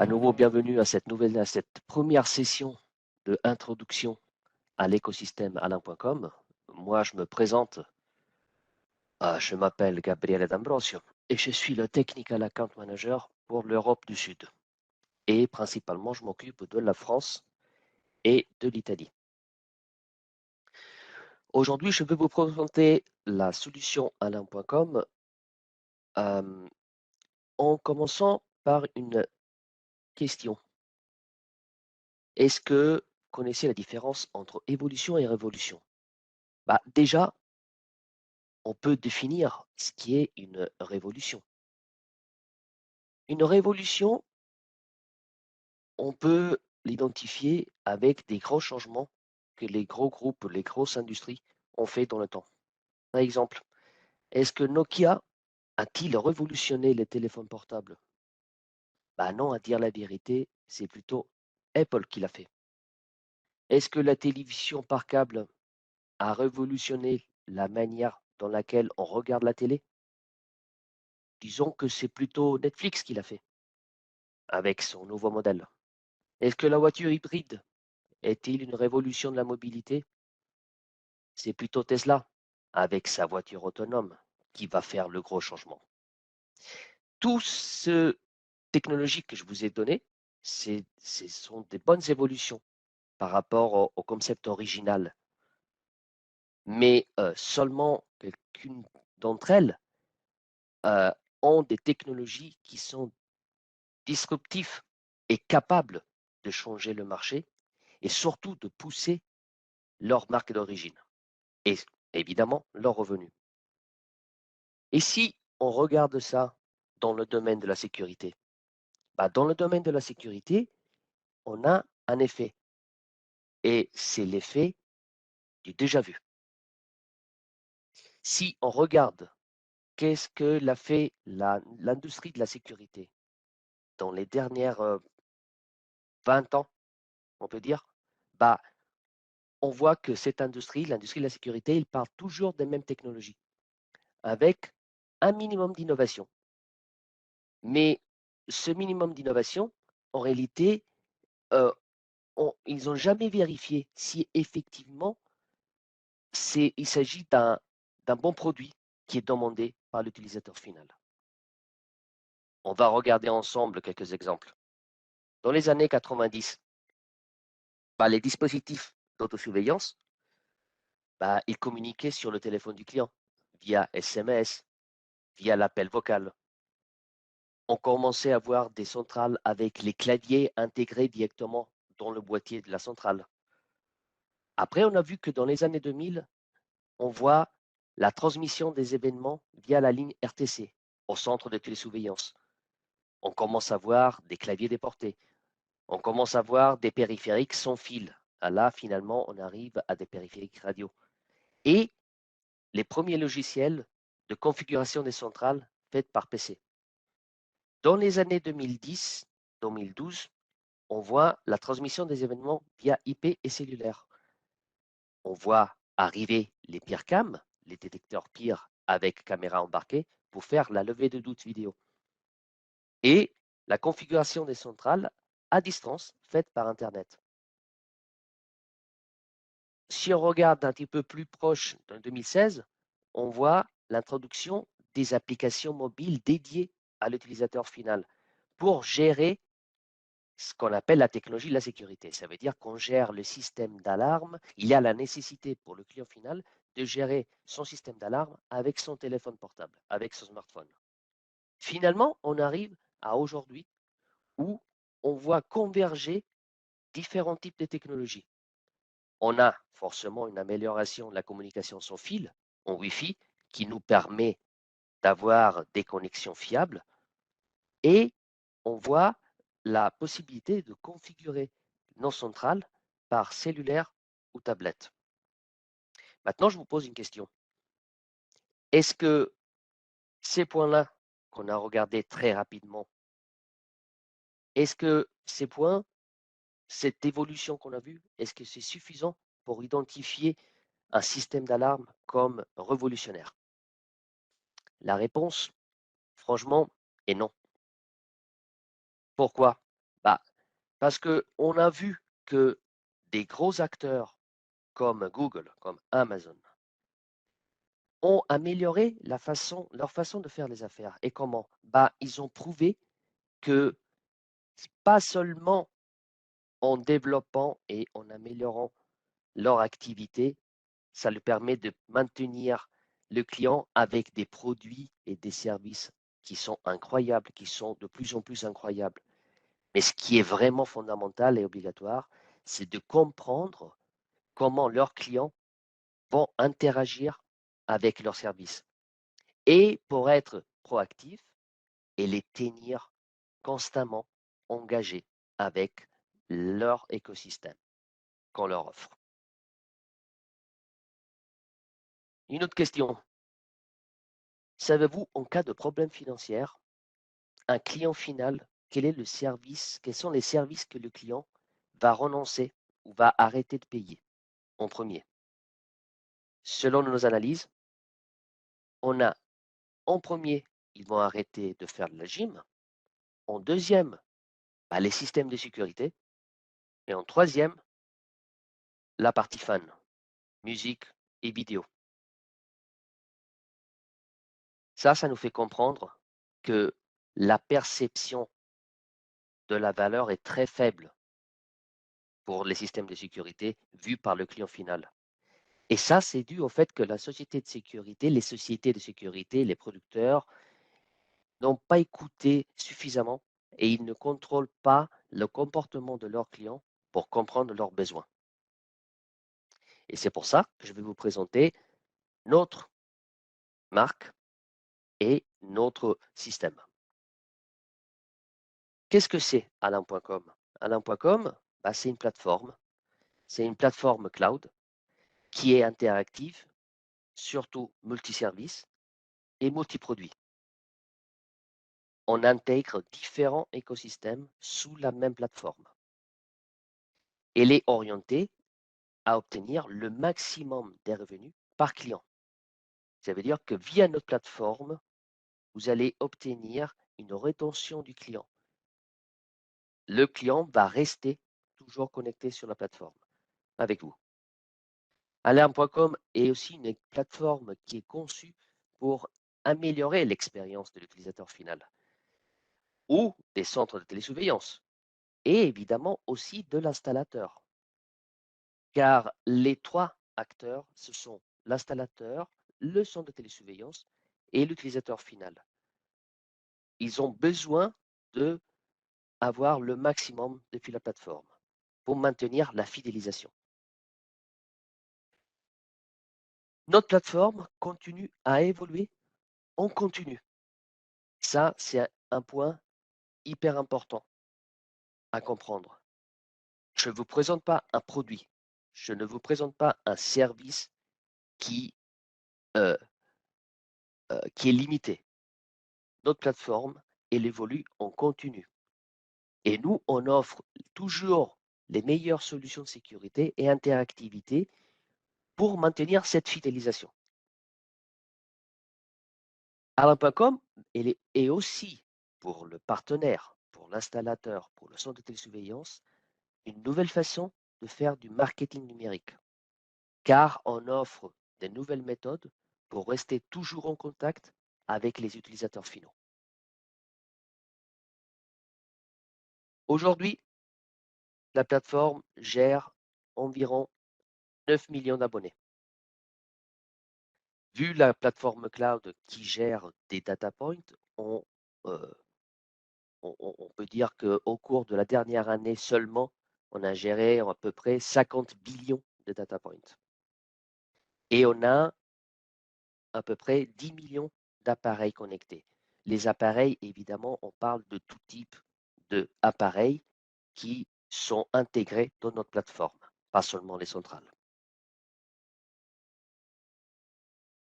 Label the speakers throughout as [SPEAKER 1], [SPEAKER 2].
[SPEAKER 1] À nouveau, bienvenue à cette première session de introduction à l'écosystème Alain.com. Moi, je me présente, je m'appelle Gabriele D'Ambrosio et je suis le Technical Account Manager pour l'Europe du Sud. Et principalement, je m'occupe de la France et de l'Italie. Aujourd'hui, je vais vous présenter la solution Alain.com en commençant par une question. Est-ce que vous connaissez la différence entre évolution et révolution? Déjà, on peut définir ce qui est une révolution. Une révolution, on peut l'identifier avec des gros changements que les gros groupes, les grosses industries ont fait dans le temps. Par exemple, est-ce que Nokia a-t-il révolutionné les téléphones portables? Non, à dire la vérité, c'est plutôt Apple qui l'a fait. Est-ce que la télévision par câble a révolutionné la manière dans laquelle on regarde la télé? Disons que c'est plutôt Netflix qui l'a fait avec son nouveau modèle. Est-ce que la voiture hybride est-il une révolution de la mobilité? C'est plutôt Tesla, avec sa voiture autonome, qui va faire le gros changement. Tout ce technologie que je vous ai donné, ce sont des bonnes évolutions par rapport au concept original. Mais seulement quelques-unes d'entre elles ont des technologies qui sont disruptives et capables de changer le marché et surtout de pousser leur marque d'origine et évidemment leurs revenus. Et si on regarde ça dans le domaine de la sécurité, dans le domaine de la sécurité, on a un effet et c'est l'effet du déjà vu. Si on regarde qu'est-ce que l'a fait l'industrie de la sécurité dans les dernières 20 ans, on peut dire, bah, on voit que cette industrie, l'industrie de la sécurité, il part toujours des mêmes technologies avec un minimum d'innovation. Mais ce minimum d'innovation, en réalité, euh, ils n'ont jamais vérifié si effectivement il s'agit d'un bon produit qui est demandé par l'utilisateur final. On va regarder ensemble quelques exemples. Dans les années 90, les dispositifs d'autosurveillance, ils communiquaient sur le téléphone du client via SMS, via l'appel vocal. On commençait à voir des centrales avec les claviers intégrés directement dans le boîtier de la centrale. Après, on a vu que dans les années 2000, on voit la transmission des événements via la ligne RTC au centre de télésurveillance. On commence à voir des claviers déportés. On commence à voir des périphériques sans fil. Là, finalement, on arrive à des périphériques radio. Et les premiers logiciels de configuration des centrales faites par PC. Dans les années 2010-2012, on voit la transmission des événements via IP et cellulaire. On voit arriver les PIRCam, les détecteurs PIR avec caméra embarquée, pour faire la levée de doute vidéo. Et la configuration des centrales à distance faite par Internet. Si on regarde un petit peu plus proche de 2016, on voit l'introduction des applications mobiles dédiées à l'utilisateur final pour gérer ce qu'on appelle la technologie de la sécurité. Ça veut dire qu'on gère le système d'alarme. Il y a la nécessité pour le client final de gérer son système d'alarme avec son téléphone portable, avec son smartphone. Finalement, on arrive à aujourd'hui où on voit converger différents types de technologies. On a forcément une amélioration de la communication sans fil en Wi-Fi qui nous permet d'avoir des connexions fiables et on voit la possibilité de configurer nos centrales par cellulaire ou tablette. Maintenant, je vous pose une question. Est-ce que ces points-là qu'on a regardés très rapidement, est-ce que ces points, cette évolution qu'on a vue, est-ce que c'est suffisant pour identifier un système d'alarme comme révolutionnaire? La réponse, franchement, est non. Pourquoi? Bah, parce qu'on a vu que des gros acteurs comme Google, comme Amazon, ont amélioré leur façon de faire les affaires. Et comment? Bah, ils ont prouvé que pas seulement en développant et en améliorant leur activité, ça lui permet de maintenir le client avec des produits et des services qui sont incroyables, qui sont de plus en plus incroyables. Mais ce qui est vraiment fondamental et obligatoire, c'est de comprendre comment leurs clients vont interagir avec leurs services. Et pour être proactif et les tenir constamment engagés avec leur écosystème qu'on leur offre. Une autre question. Savez-vous, en cas de problème financier, un client final, quel est le service, quels sont les services que le client va renoncer ou va arrêter de payer en premier? Selon nos analyses, on a en premier, ils vont arrêter de faire de la gym. En deuxième, bah, les systèmes de sécurité. Et en troisième, la partie fan, musique et vidéo. Ça nous fait comprendre que la perception de la valeur est très faible pour les systèmes de sécurité vus par le client final. Et ça, c'est dû au fait que la société de sécurité, les sociétés de sécurité, les producteurs n'ont pas écouté suffisamment et ils ne contrôlent pas le comportement de leurs clients pour comprendre leurs besoins. Et c'est pour ça que je vais vous présenter notre marque et notre système. Qu'est-ce que c'est Alarm.com? Alarm.com, bah, c'est une plateforme cloud qui est interactive, surtout multiservice et multiproduit. On intègre différents écosystèmes sous la même plateforme. Elle est orientée à obtenir le maximum des revenus par client. Ça veut dire que via notre plateforme, vous allez obtenir une rétention du client. Le client va rester toujours connecté sur la plateforme avec vous. Alarm.com est aussi une plateforme qui est conçue pour améliorer l'expérience de l'utilisateur final ou des centres de télésurveillance et évidemment aussi de l'installateur. Car les trois acteurs, ce sont l'installateur, le centre de télésurveillance et l'utilisateur final. Ils ont besoin de avoir le maximum depuis la plateforme pour maintenir la fidélisation. Notre plateforme continue à évoluer en continu. Ça, c'est un point hyper important à comprendre. Je ne vous présente pas un produit, je ne vous présente pas un service qui, euh, qui est limité. Notre plateforme, elle évolue en continu. Et nous, on offre toujours les meilleures solutions de sécurité et interactivité pour maintenir cette fidélisation. Alarm.com est aussi pour le partenaire, pour l'installateur, pour le centre de télésurveillance, une nouvelle façon de faire du marketing numérique, car on offre des nouvelles méthodes pour rester toujours en contact avec les utilisateurs finaux. Aujourd'hui, la plateforme gère environ 9 millions d'abonnés. Vu la plateforme cloud qui gère des data points, on, euh, on peut dire qu'au cours de la dernière année seulement, on a géré à peu près 50 billions de data points. Et on a à peu près 10 millions d'appareils connectés. Les appareils, évidemment, on parle de tout type d'appareils qui sont intégrés dans notre plateforme, pas seulement les centrales.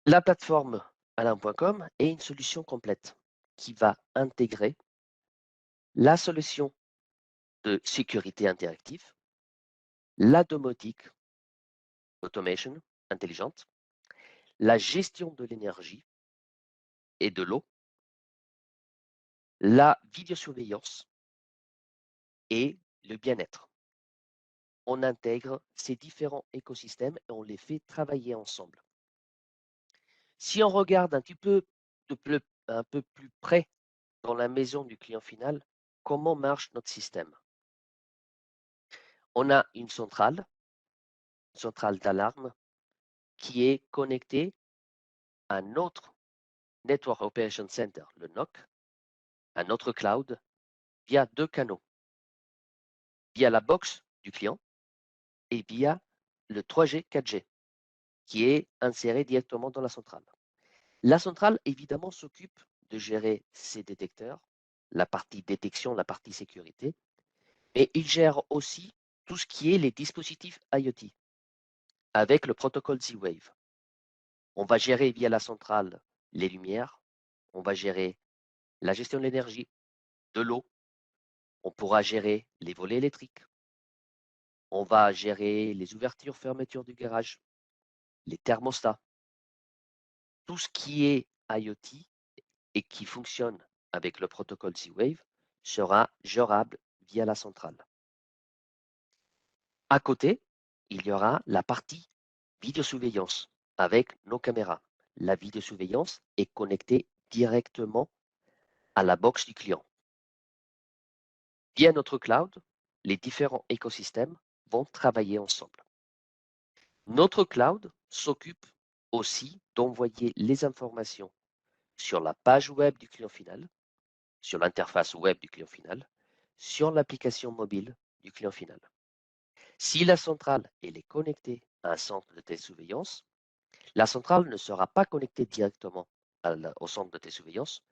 [SPEAKER 1] La plateforme alarm.com est une solution complète qui va intégrer la solution de sécurité interactive, la domotique, automation intelligente, la gestion de l'énergie et de l'eau, la vidéosurveillance et le bien-être. On intègre ces différents écosystèmes et on les fait travailler ensemble. Si on regarde un peu plus près dans la maison du client final, comment marche notre système? On a une centrale d'alarme qui est connectée à notre Network Operation Center, le NOC, à notre cloud, via 2 canaux, via la box du client et via le 3G, 4G, qui est inséré directement dans la centrale. La centrale, évidemment, s'occupe de gérer ces détecteurs, la partie détection, la partie sécurité, mais il gère aussi tout ce qui est les dispositifs IoT avec le protocole Z-Wave. On va gérer via la centrale les lumières, on va gérer la gestion de l'énergie, de l'eau, on pourra gérer les volets électriques, on va gérer les ouvertures, fermetures du garage, les thermostats, tout ce qui est IoT et qui fonctionne avec le protocole Z-Wave sera gérable via la centrale. À côté, il y aura la partie vidéosurveillance avec nos caméras. La vidéosurveillance est connectée directement à la box du client. Via notre cloud, les différents écosystèmes vont travailler ensemble. Notre cloud s'occupe aussi d'envoyer les informations sur la page web du client final, sur l'interface web du client final, sur l'application mobile du client final. Si la centrale elle est connectée à un centre de télésurveillance, la centrale ne sera pas connectée directement au centre de télésurveillance,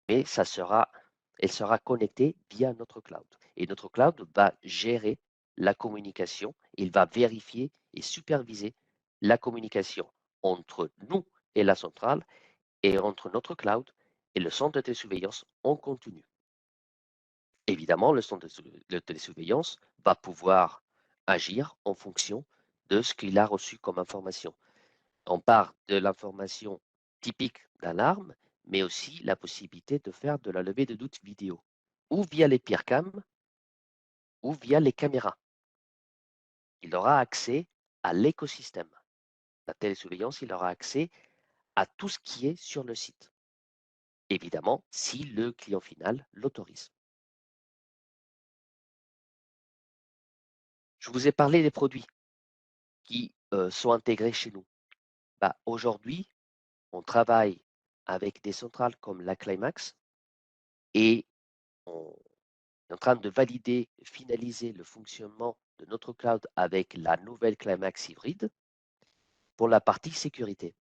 [SPEAKER 1] mais elle sera connectée via notre cloud. Et notre cloud va gérer la communication, il va vérifier et superviser la communication entre nous et la centrale et entre notre cloud et le centre de télésurveillance en continu. Évidemment, le centre de télésurveillance va pouvoir agir en fonction de ce qu'il a reçu comme information. On part de l'information typique d'alarme, mais aussi la possibilité de faire de la levée de doute vidéo, ou via les PeerCam, ou via les caméras. Il aura accès à l'écosystème. La télésurveillance, il aura accès à tout ce qui est sur le site. Évidemment, si le client final l'autorise. Je vous ai parlé des produits qui sont intégrés chez nous. Aujourd'hui, on travaille avec des centrales comme la Climax et on est en train de valider, finaliser le fonctionnement de notre cloud avec la nouvelle Climax hybride pour la partie sécurité.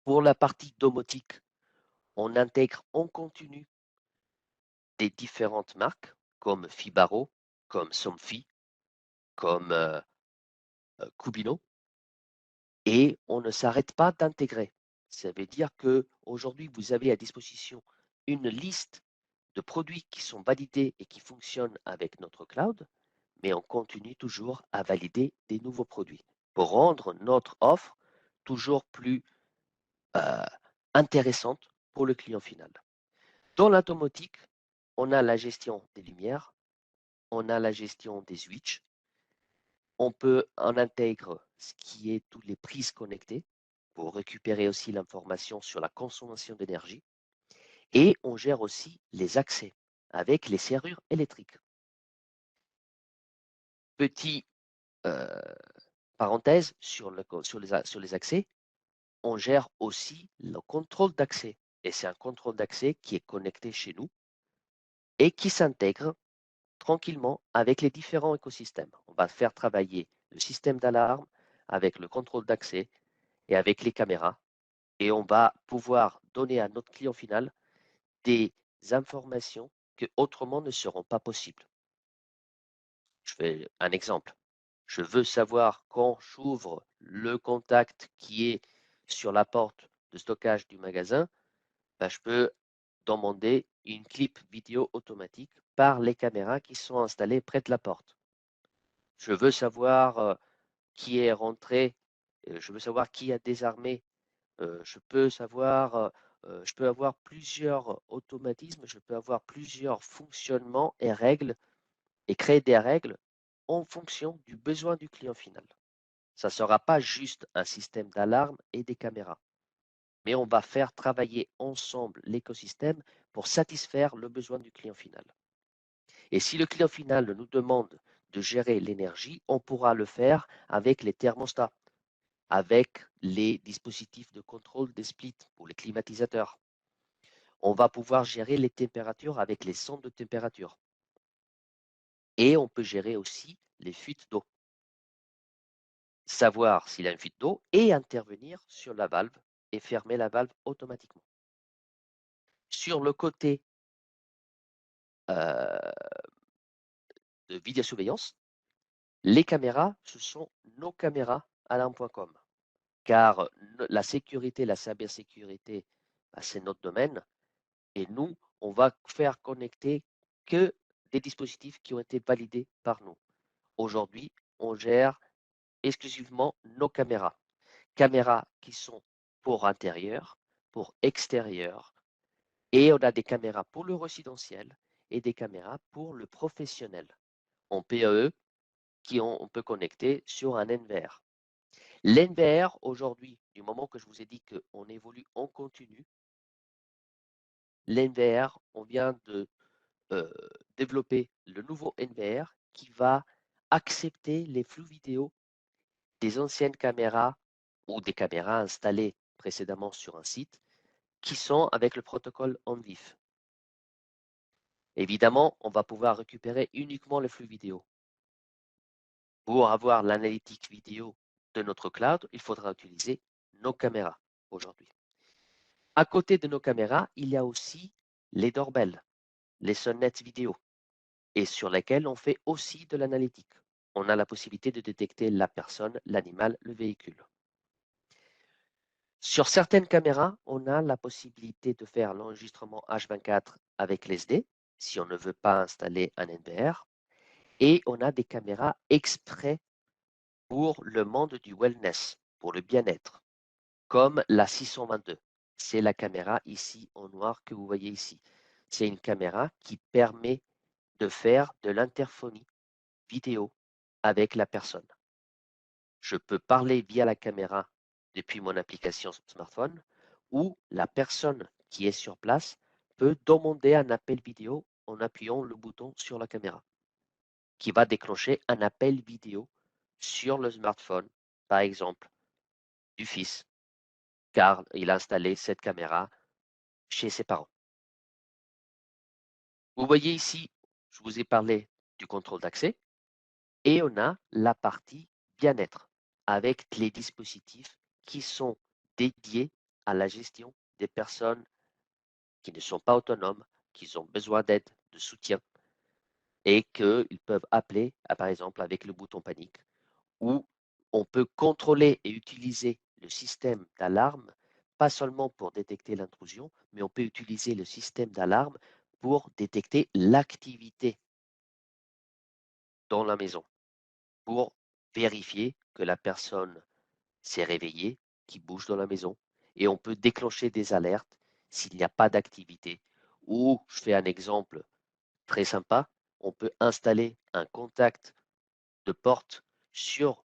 [SPEAKER 1] Pour la partie domotique, on intègre en continu des différentes marques comme Fibaro, comme Somfy, comme Cubino, et on ne s'arrête pas d'intégrer. Ça veut dire qu'aujourd'hui, vous avez à disposition une liste de produits qui sont validés et qui fonctionnent avec notre cloud, mais on continue toujours à valider des nouveaux produits pour rendre notre offre toujours plus euh, intéressante pour le client final. Dans la domotique, on a la gestion des lumières, on a la gestion des switches, on intègre ce qui est toutes les prises connectées pour récupérer aussi l'information sur la consommation d'énergie et on gère aussi les accès avec les serrures électriques. Petit parenthèse sur les accès, on gère aussi le contrôle d'accès. Et c'est un contrôle d'accès qui est connecté chez nous et qui s'intègre tranquillement avec les différents écosystèmes. On va faire travailler le système d'alarme avec le contrôle d'accès et avec les caméras. Et on va pouvoir donner à notre client final des informations que autrement ne seront pas possibles. Je fais un exemple. Je veux savoir quand j'ouvre le contact qui est sur la porte de stockage du magasin, je peux demander une clip vidéo automatique par les caméras qui sont installées près de la porte. Je veux savoir qui est rentré, je veux savoir qui a désarmé, je peux je peux avoir plusieurs automatismes, je peux avoir plusieurs fonctionnements et règles et créer des règles en fonction du besoin du client final. Ça ne sera pas juste un système d'alarme et des caméras, mais on va faire travailler ensemble l'écosystème pour satisfaire le besoin du client final. Et si le client final nous demande de gérer l'énergie, on pourra le faire avec les thermostats, avec les dispositifs de contrôle des splits ou les climatisateurs. On va pouvoir gérer les températures avec les sondes de température. Et on peut gérer aussi les fuites d'eau. Savoir s'il y a une fuite d'eau et intervenir sur la valve et fermer la valve automatiquement. Sur le côté de vidéosurveillance, les caméras, ce sont nos caméras alarm.com. Car la sécurité, la cybersécurité, bah, c'est notre domaine. Et nous, on va faire connecter que des dispositifs qui ont été validés par nous. Aujourd'hui, on gère exclusivement nos caméras. Caméras qui sont pour intérieur, pour extérieur, et on a des caméras pour le résidentiel et des caméras pour le professionnel en PAE on peut connecter sur un NVR. L'NVR, aujourd'hui, du moment que je vous ai dit qu'on évolue en continu, l'NVR, on vient de euh, développer le nouveau NVR qui va accepter les flux vidéo des anciennes caméras ou des caméras installées précédemment sur un site qui sont avec le protocole ONVIF. Évidemment, on va pouvoir récupérer uniquement les flux vidéo. Pour avoir l'analytique vidéo de notre cloud, il faudra utiliser nos caméras aujourd'hui. À côté de nos caméras, il y a aussi les doorbells, les sonnettes vidéo, et sur lesquelles on fait aussi de l'analytique. On a la possibilité de détecter la personne, l'animal, le véhicule. Sur certaines caméras, on a la possibilité de faire l'enregistrement H24 avec l'SD, si on ne veut pas installer un NVR, et on a des caméras exprès pour le monde du wellness, pour le bien-être, comme la 622. C'est la caméra ici en noir que vous voyez ici. C'est une caméra qui permet de faire de l'interphonie vidéo avec la personne. Je peux parler via la caméra depuis mon application smartphone ou la personne qui est sur place peut demander un appel vidéo en appuyant le bouton sur la caméra qui va déclencher un appel vidéo sur le smartphone, par exemple, du fils, car il a installé cette caméra chez ses parents. Vous voyez ici, je vous ai parlé du contrôle d'accès et on a la partie bien-être avec les dispositifs qui sont dédiés à la gestion des personnes qui ne sont pas autonomes, qui ont besoin d'aide, de soutien et qu'ils peuvent appeler, par exemple, avec le bouton panique, où on peut contrôler et utiliser le système d'alarme, pas seulement pour détecter l'intrusion, mais on peut utiliser le système d'alarme pour détecter l'activité dans la maison, pour vérifier que la personne s'est réveillée, qui bouge dans la maison, et on peut déclencher des alertes s'il n'y a pas d'activité. Ou, je fais un exemple très sympa, on peut installer un contact de porte sur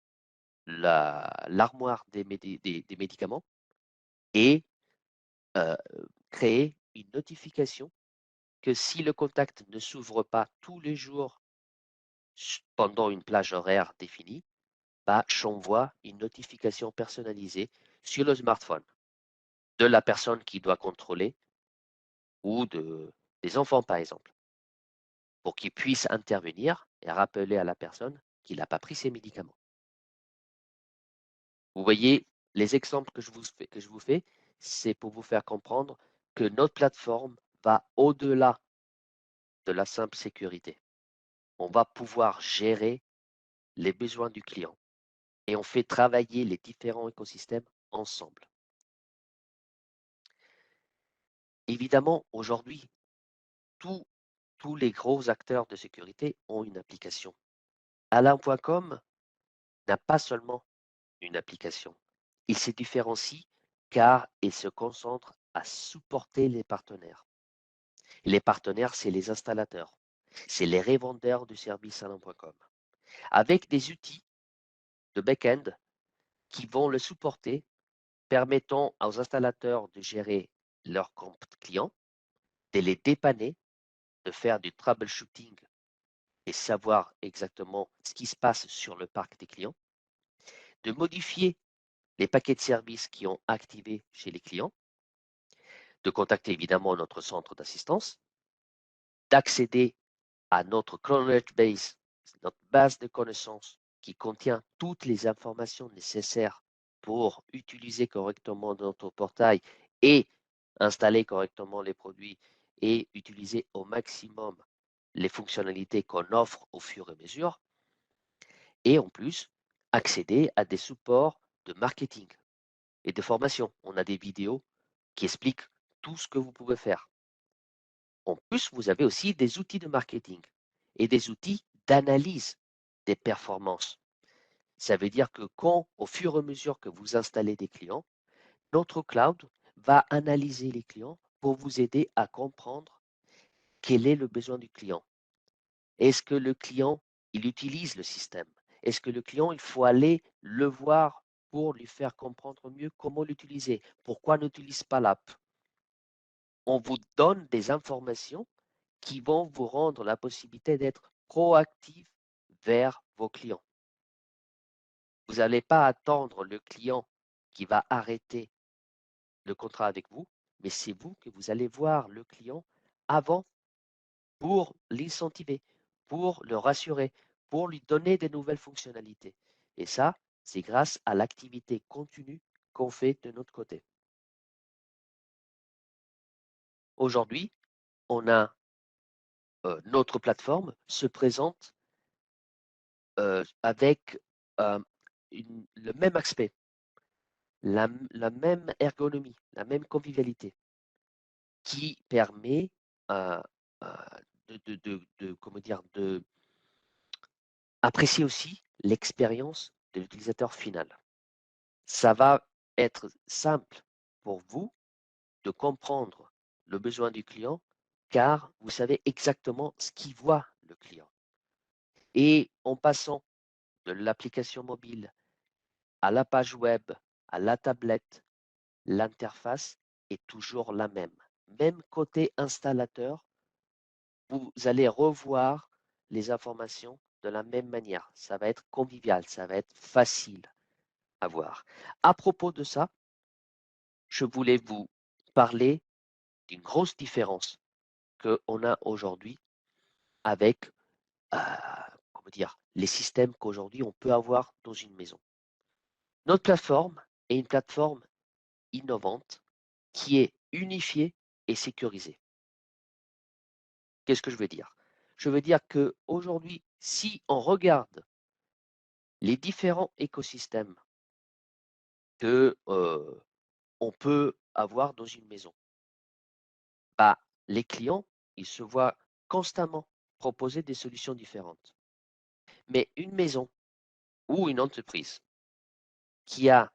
[SPEAKER 1] l'armoire des médicaments et euh, créer une notification que si le contact ne s'ouvre pas tous les jours pendant une plage horaire définie, bah, j'envoie une notification personnalisée sur le smartphone de la personne qui doit contrôler ou des enfants, par exemple, pour qu'ils puissent intervenir et rappeler à la personne qu'il n'a pas pris ses médicaments. Vous voyez, les exemples que je vous fais, c'est pour vous faire comprendre que notre plateforme va au-delà de la simple sécurité. On va pouvoir gérer les besoins du client et on fait travailler les différents écosystèmes ensemble. Évidemment, aujourd'hui, tous les gros acteurs de sécurité ont une application. Alarm.com n'a pas seulement une application. Il se différencie car il se concentre à supporter les partenaires. Les partenaires, c'est les installateurs. C'est les revendeurs du service salon.com avec des outils de back-end qui vont le supporter, permettant aux installateurs de gérer leur compte client, de les dépanner, de faire du troubleshooting et savoir exactement ce qui se passe sur le parc des clients, de modifier les paquets de services qui ont activé chez les clients, de contacter évidemment notre centre d'assistance, d'accéder à notre knowledge base, notre base de connaissances qui contient toutes les informations nécessaires pour utiliser correctement notre portail et installer correctement les produits et utiliser au maximum les fonctionnalités qu'on offre au fur et à mesure. Et en plus, accéder à des supports de marketing et de formation. On a des vidéos qui expliquent tout ce que vous pouvez faire. En plus, vous avez aussi des outils de marketing et des outils d'analyse des performances. Ça veut dire que quand, au fur et à mesure que vous installez des clients, notre cloud va analyser les clients pour vous aider à comprendre quel est le besoin du client. Est-ce que le client, il utilise le système? Est-ce que le client, il faut aller le voir pour lui faire comprendre mieux comment l'utiliser? Pourquoi n'utilise pas l'app? On vous donne des informations qui vont vous rendre la possibilité d'être proactif vers vos clients. Vous n'allez pas attendre le client qui va arrêter le contrat avec vous, mais c'est vous que vous allez voir le client avant pour l'incentiver, pour le rassurer, pour lui donner des nouvelles fonctionnalités. Et ça, c'est grâce à l'activité continue qu'on fait de notre côté. Aujourd'hui, on a notre plateforme se présente avec le même aspect, la même ergonomie, la même convivialité qui permet euh, euh, comment dire, de apprécier aussi l'expérience de l'utilisateur final. Ça va être simple pour vous de comprendre le besoin du client car vous savez exactement ce qu'il voit le client. Et en passant de l'application mobile à la page web, à la tablette, l'interface est toujours la même. Même côté installateur, vous allez revoir les informations de la même manière. Ça va être convivial, ça va être facile à voir. À propos de ça, je voulais vous parler d'une grosse différence qu'on a aujourd'hui avec comment dire, les systèmes qu'aujourd'hui on peut avoir dans une maison. Notre plateforme est une plateforme innovante qui est unifiée et sécurisée. Qu'est-ce que je veux dire? Je veux dire qu'aujourd'hui, si on regarde les différents écosystèmes que on peut avoir dans une maison, bah, les clients, ils se voient constamment proposer des solutions différentes. Mais une maison ou une entreprise qui a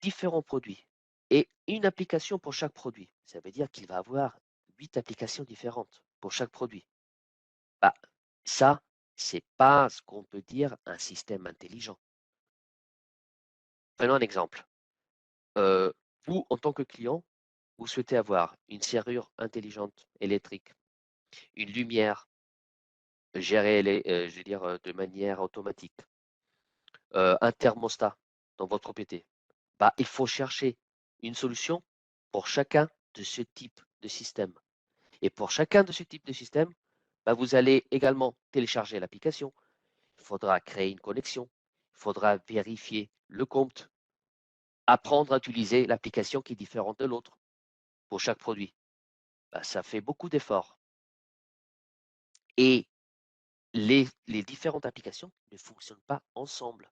[SPEAKER 1] différents produits et une application pour chaque produit, ça veut dire qu'il va avoir 8 applications différentes pour chaque produit. Bah, ça, c'est pas ce qu'on peut dire un système intelligent. Prenons un exemple. Vous, en tant que client, vous souhaitez avoir une serrure intelligente électrique, une lumière gérée, je veux dire, de manière automatique, un thermostat dans votre PT. Bah, il faut chercher une solution pour chacun de ce type de système. Et pour chacun de ce type de système, bah, vous allez également télécharger l'application. Il faudra créer une connexion. Il faudra vérifier le compte, apprendre à utiliser l'application qui est différente de l'autre pour chaque produit. Bah, ça fait beaucoup d'efforts. Et les différentes applications ne fonctionnent pas ensemble.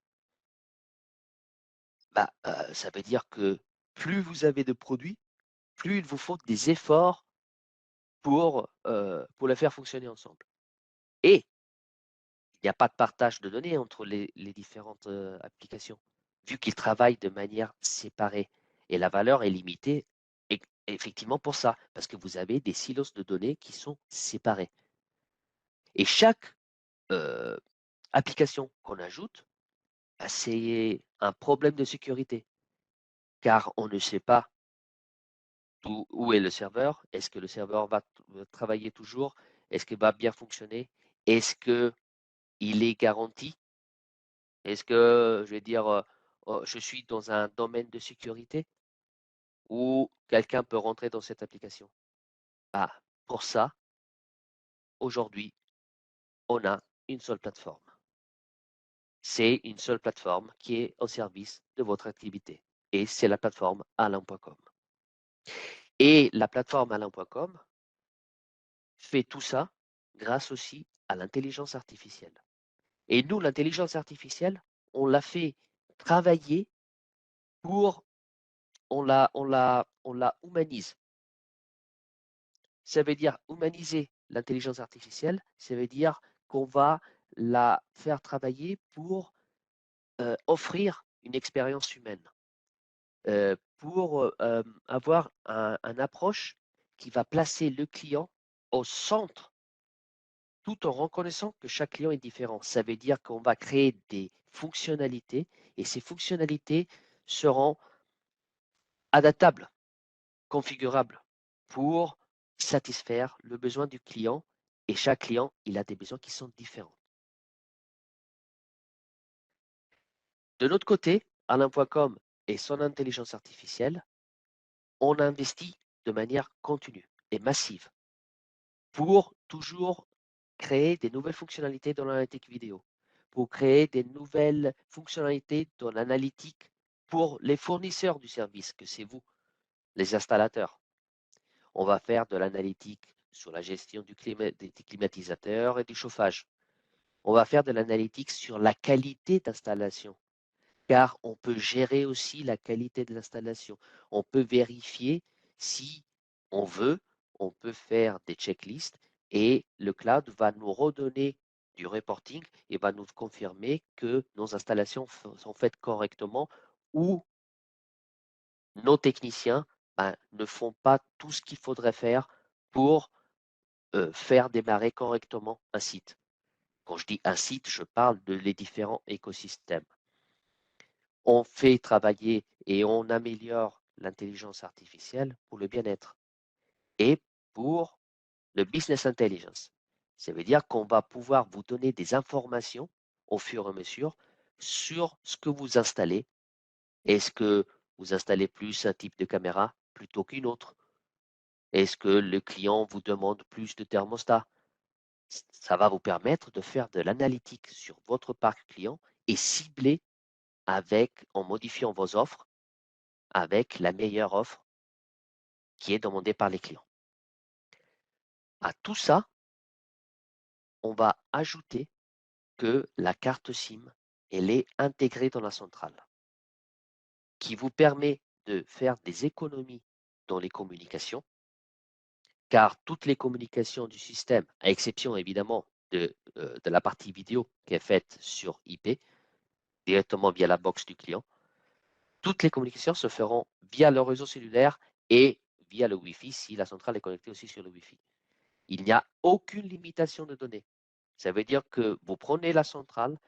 [SPEAKER 1] Bah, ça veut dire que plus vous avez de produits, plus il vous faut des efforts pour les faire fonctionner ensemble. Et il n'y a pas de partage de données entre les différentes applications, vu qu'ils travaillent de manière séparée. Et la valeur est limitée effectivement pour ça, parce que vous avez des silos de données qui sont séparés. Et chaque application qu'on ajoute, bah, c'est un problème de sécurité, car on ne sait pas où est le serveur. Est-ce que le serveur va travailler toujours? Est-ce qu'il va bien fonctionner? Est-ce qu'il est garanti? Est-ce que, je vais dire, je suis dans un domaine de sécurité où quelqu'un peut rentrer dans cette application? Ah, pour ça, aujourd'hui, on a une seule plateforme. C'est une seule plateforme qui est au service de votre activité. Et c'est la plateforme Alain.com. Et la plateforme Alain.com fait tout ça grâce aussi à l'intelligence artificielle. Et nous, l'intelligence artificielle, on l'a fait travailler pour, on la humanise. Ça veut dire humaniser l'intelligence artificielle, ça veut dire qu'on va la faire travailler pour offrir une expérience humaine, pour avoir un approche qui va placer le client au centre tout en reconnaissant que chaque client est différent. Ça veut dire qu'on va créer des fonctionnalités et ces fonctionnalités seront adaptables, configurables pour satisfaire le besoin du client et chaque client, il a des besoins qui sont différents. De l'autre côté, Alain.com et son intelligence artificielle, on investit de manière continue et massive pour toujours créer des nouvelles fonctionnalités dans l'analytique vidéo, pour créer des nouvelles fonctionnalités dans l'analytique pour les fournisseurs du service, que c'est vous, les installateurs. On va faire de l'analytique sur la gestion des climatisateurs et du chauffage. On va faire de l'analytique sur la qualité d'installation, car on peut gérer aussi la qualité de l'installation. On peut vérifier si on veut, on peut faire des checklists et le cloud va nous redonner du reporting et va nous confirmer que nos installations sont faites correctement ou nos techniciens ne font pas tout ce qu'il faudrait faire pour faire démarrer correctement un site. Quand je dis un site, je parle de les différents écosystèmes. On fait travailler et on améliore l'intelligence artificielle pour le bien-être et pour le business intelligence. Ça veut dire qu'on va pouvoir vous donner des informations au fur et à mesure sur ce que vous installez. Est-ce que vous installez plus un type de caméra plutôt qu'une autre? Est-ce que le client vous demande plus de thermostat? Ça va vous permettre de faire de l'analytique sur votre parc client et cibler en modifiant vos offres avec la meilleure offre qui est demandée par les clients. À tout ça, on va ajouter que la carte SIM, elle est intégrée dans la centrale, qui vous permet de faire des économies dans les communications, car toutes les communications du système, à exception évidemment de la partie vidéo qui est faite sur IP, directement via la box du client, toutes les communications se feront via le réseau cellulaire et via le Wi-Fi si la centrale est connectée aussi sur le Wi-Fi. Il n'y a aucune limitation de données. Ça veut dire que vous prenez la centrale,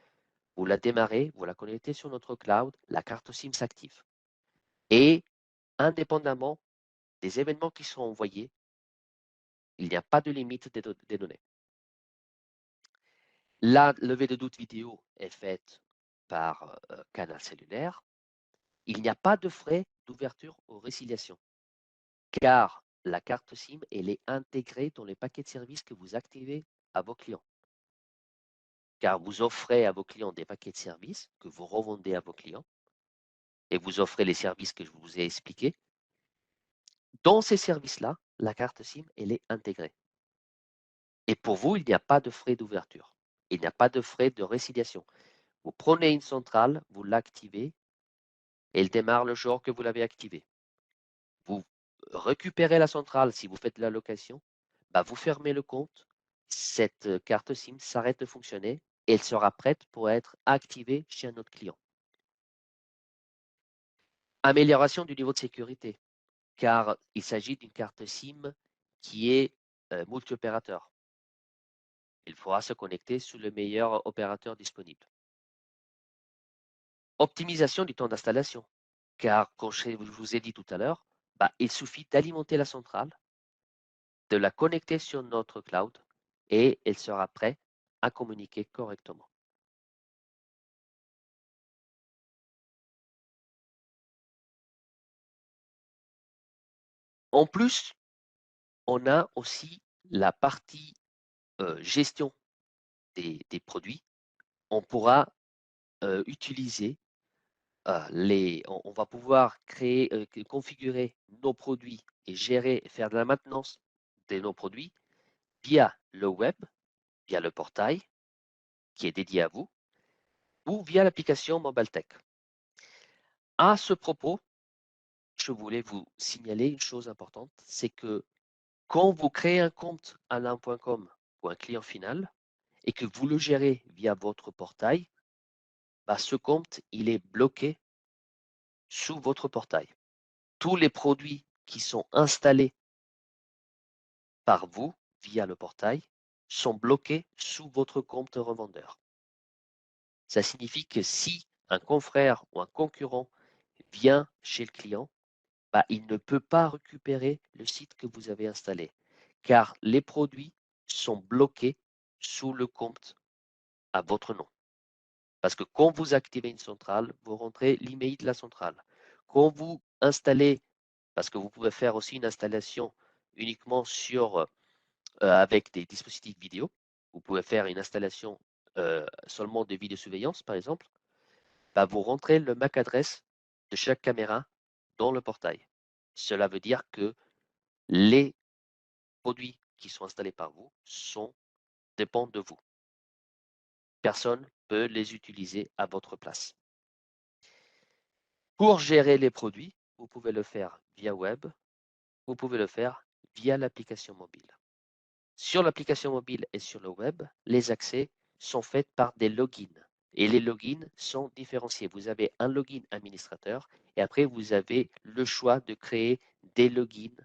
[SPEAKER 1] vous la démarrez, vous la connectez sur notre cloud, la carte SIM s'active. Et indépendamment des événements qui sont envoyés, il n'y a pas de limite des données. La levée de doute vidéo est faite par canal cellulaire. Il n'y a pas de frais d'ouverture ou résiliation, car la carte SIM, elle est intégrée dans les paquets de services que vous activez à vos clients. Car vous offrez à vos clients des paquets de services que vous revendez à vos clients et vous offrez les services que je vous ai expliqués. Dans ces services-là, la carte SIM, elle est intégrée. Et pour vous, il n'y a pas de frais d'ouverture. Il n'y a pas de frais de résiliation. Vous prenez une centrale, vous l'activez, elle démarre le jour que vous l'avez activée. Vous récupérez la centrale si vous faites la location, vous fermez le compte, cette carte SIM s'arrête de fonctionner et elle sera prête pour être activée chez un autre client. Amélioration du niveau de sécurité, car il s'agit d'une carte SIM qui est multi-opérateur. Il faudra se connecter sur le meilleur opérateur disponible. Optimisation du temps d'installation, car comme je vous ai dit tout à l'heure, il suffit d'alimenter la centrale, de la connecter sur notre cloud et elle sera prête à communiquer correctement. En plus, on a aussi la partie gestion des produits. On pourra utiliser on va pouvoir créer, configurer nos produits et gérer, faire de la maintenance de nos produits via le web, via le portail qui est dédié à vous, ou via l'application MobileTech. À ce propos, je voulais vous signaler une chose importante, c'est que quand vous créez un compte Alain.com pour un client final et que vous le gérez via votre portail, ce compte, il est bloqué sous votre portail. Tous les produits qui sont installés par vous via le portail sont bloqués sous votre compte revendeur. Ça signifie que si un confrère ou un concurrent vient chez le client, il ne peut pas récupérer le site que vous avez installé, car les produits sont bloqués sous le compte à votre nom. Parce que quand vous activez une centrale, vous rentrez l'email de la centrale. Quand vous installez, parce que vous pouvez faire aussi une installation uniquement avec des dispositifs vidéo, vous pouvez faire une installation seulement de vidéosurveillance, par exemple, vous rentrez le MAC adresse de chaque caméra dans le portail. Cela veut dire que les produits qui sont installés par vous dépendent de vous. Personne ne peut les utiliser à votre place. Pour gérer les produits, vous pouvez le faire via web, vous pouvez le faire via l'application mobile. Sur l'application mobile et sur le web, les accès sont faits par des logins. Et les logins sont différenciés. Vous avez un login administrateur et après, vous avez le choix de créer des logins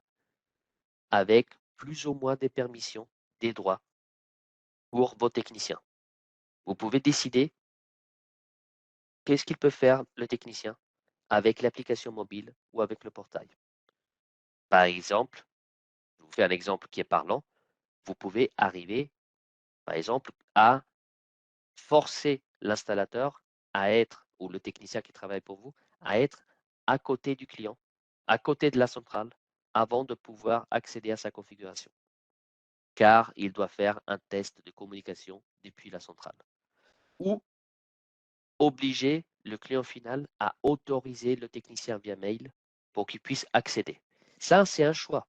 [SPEAKER 1] avec plus ou moins des permissions, des droits pour vos techniciens. Vous pouvez décider qu'est-ce qu'il peut faire le technicien avec l'application mobile ou avec le portail. Par exemple, je vous fais un exemple qui est parlant. Vous pouvez arriver, par exemple, à forcer l'installateur à être, ou le technicien qui travaille pour vous, à être à côté du client, à côté de la centrale, avant de pouvoir accéder à sa configuration. Car il doit faire un test de communication depuis la centrale. Ou obliger le client final à autoriser le technicien via mail pour qu'il puisse accéder. Ça, c'est un choix,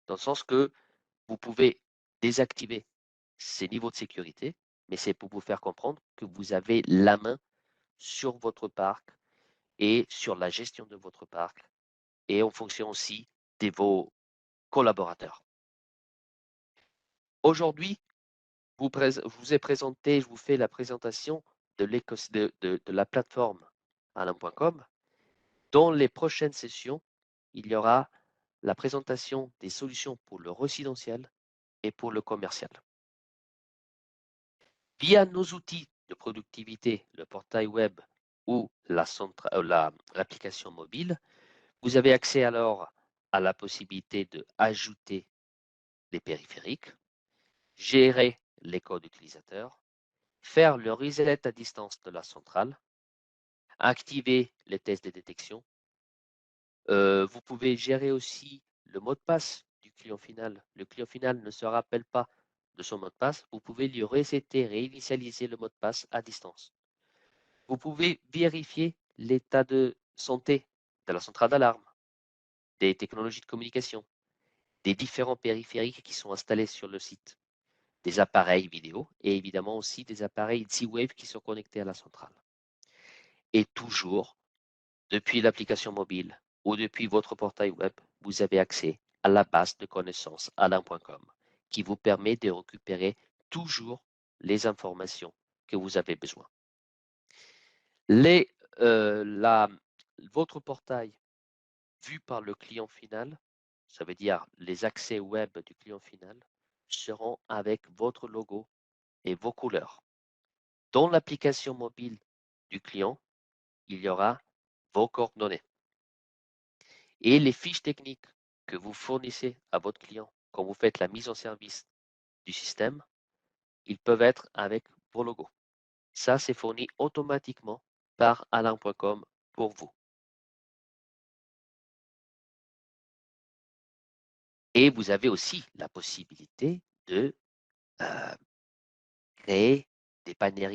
[SPEAKER 1] dans le sens que vous pouvez désactiver ces niveaux de sécurité, mais c'est pour vous faire comprendre que vous avez la main sur votre parc et sur la gestion de votre parc et en fonction aussi de vos collaborateurs. Aujourd'hui, je vous ai présenté, je vous fais la présentation de la plateforme Alain.com. Dans les prochaines sessions, il y aura la présentation des solutions pour le résidentiel et pour le commercial. Via nos outils de productivité, le portail web ou l'application mobile, vous avez accès alors à la possibilité d'ajouter des périphériques, gérer les codes utilisateurs, faire le reset à distance de la centrale, activer les tests de détection. Vous pouvez gérer aussi le mot de passe du client final. Le client final ne se rappelle pas de son mot de passe. Vous pouvez lui resetter, réinitialiser le mot de passe à distance. Vous pouvez vérifier l'état de santé de la centrale d'alarme, des technologies de communication, des différents périphériques qui sont installés sur le site, des appareils vidéo et évidemment aussi des appareils Z-Wave qui sont connectés à la centrale. Et toujours, depuis l'application mobile ou depuis votre portail web, vous avez accès à la base de connaissances alain.com qui vous permet de récupérer toujours les informations que vous avez besoin. Les, votre portail vu par le client final, ça veut dire les accès web du client final, seront avec votre logo et vos couleurs. Dans l'application mobile du client, il y aura vos coordonnées et les fiches techniques que vous fournissez à votre client quand vous faites la mise en service du système, ils peuvent être avec vos logos. Ça, c'est fourni automatiquement par alarm.com pour vous. Et vous avez aussi la possibilité de euh, créer des bannières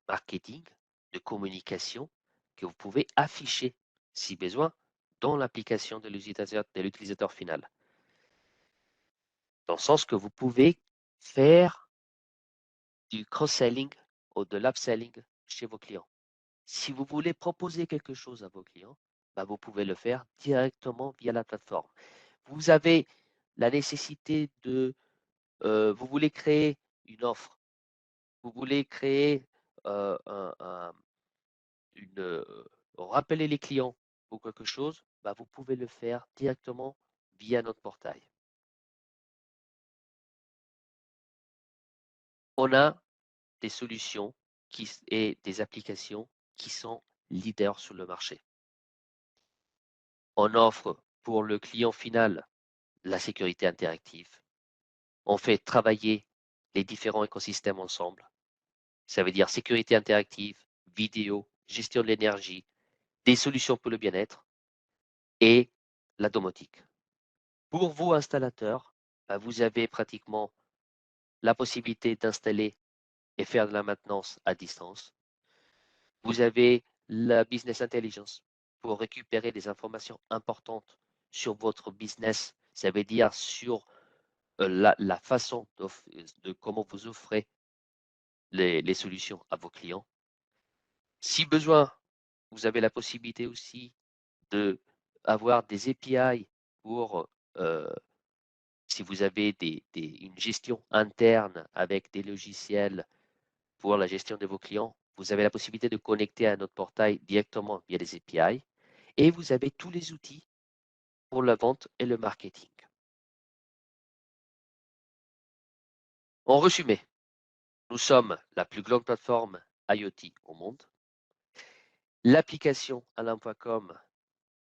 [SPEAKER 1] marketing, de communication que vous pouvez afficher, si besoin, dans l'application de l'utilisateur final. Dans le sens que vous pouvez faire du cross-selling ou de l'upselling chez vos clients. Si vous voulez proposer quelque chose à vos clients, bah, vous pouvez le faire directement via la plateforme. Vous avez la nécessité vous voulez créer une offre, vous voulez créer une, rappeler les clients pour quelque chose, bah, vous pouvez le faire directement via notre portail. On a des solutions et des applications qui sont leaders sur le marché. On offre pour le client final la sécurité interactive. On fait travailler les différents écosystèmes ensemble. Ça veut dire sécurité interactive, vidéo, gestion de l'énergie, des solutions pour le bien-être et la domotique. Pour vous, installateurs, bah, vous avez pratiquement la possibilité d'installer et faire de la maintenance à distance. Vous avez la business intelligence pour récupérer des informations importantes sur votre business. Ça veut dire sur la façon de comment vous offrez les solutions à vos clients. Si besoin, vous avez la possibilité aussi de avoir des API pour si vous avez une gestion interne avec des logiciels pour la gestion de vos clients, vous avez la possibilité de connecter à notre portail directement via des API et vous avez tous les outils pour la vente et le marketing. En résumé, nous sommes la plus grande plateforme IoT au monde. L'application alarm.com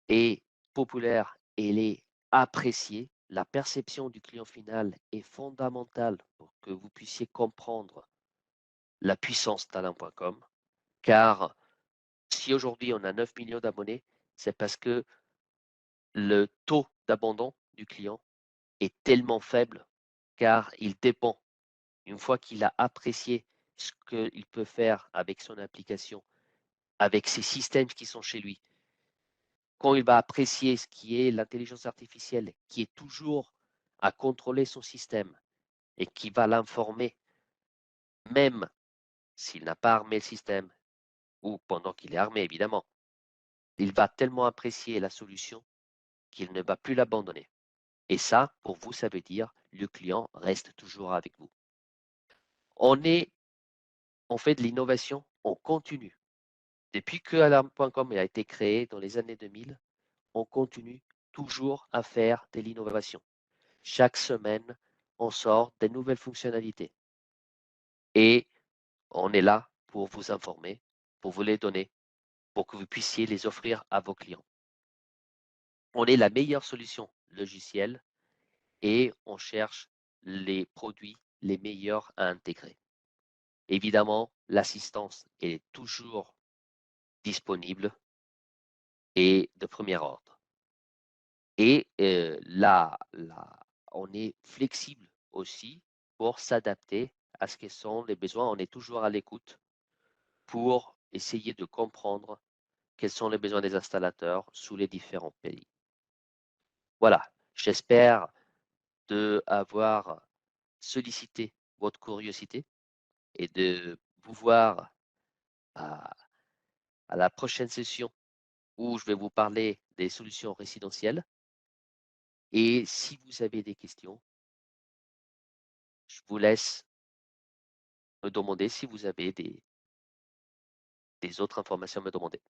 [SPEAKER 1] est populaire et elle est appréciée. La perception du client final est fondamentale pour que vous puissiez comprendre la puissance d'Alarm.com, car si aujourd'hui on a 9 millions d'abonnés, c'est parce que le taux d'abandon du client est tellement faible, car il dépend, une fois qu'il a apprécié ce qu'il peut faire avec son application, avec ses systèmes qui sont chez lui, quand il va apprécier ce qui est l'intelligence artificielle, qui est toujours à contrôler son système et qui va l'informer, même s'il n'a pas armé le système, ou pendant qu'il est armé, évidemment, il va tellement apprécier la solution qu'il ne va plus l'abandonner. Et ça, pour vous, ça veut dire le client reste toujours avec vous. On fait de l'innovation en continu. Depuis que alarm.com a été créé dans les années 2000, on continue toujours à faire de l'innovation. Chaque semaine, on sort des nouvelles fonctionnalités. Et on est là pour vous informer, pour vous les donner, pour que vous puissiez les offrir à vos clients. On est la meilleure solution logicielle et on cherche les produits les meilleurs à intégrer. Évidemment, l'assistance est toujours disponible et de premier ordre. Et on est flexible aussi pour s'adapter à ce que sont les besoins. On est toujours à l'écoute pour essayer de comprendre quels sont les besoins des installateurs sous les différents pays. Voilà, j'espère de avoir sollicité votre curiosité et de vous voir à, à la prochaine session où je vais vous parler des solutions résidentielles. Et si vous avez des questions, je vous laisse me demander si vous avez des autres informations à me demander.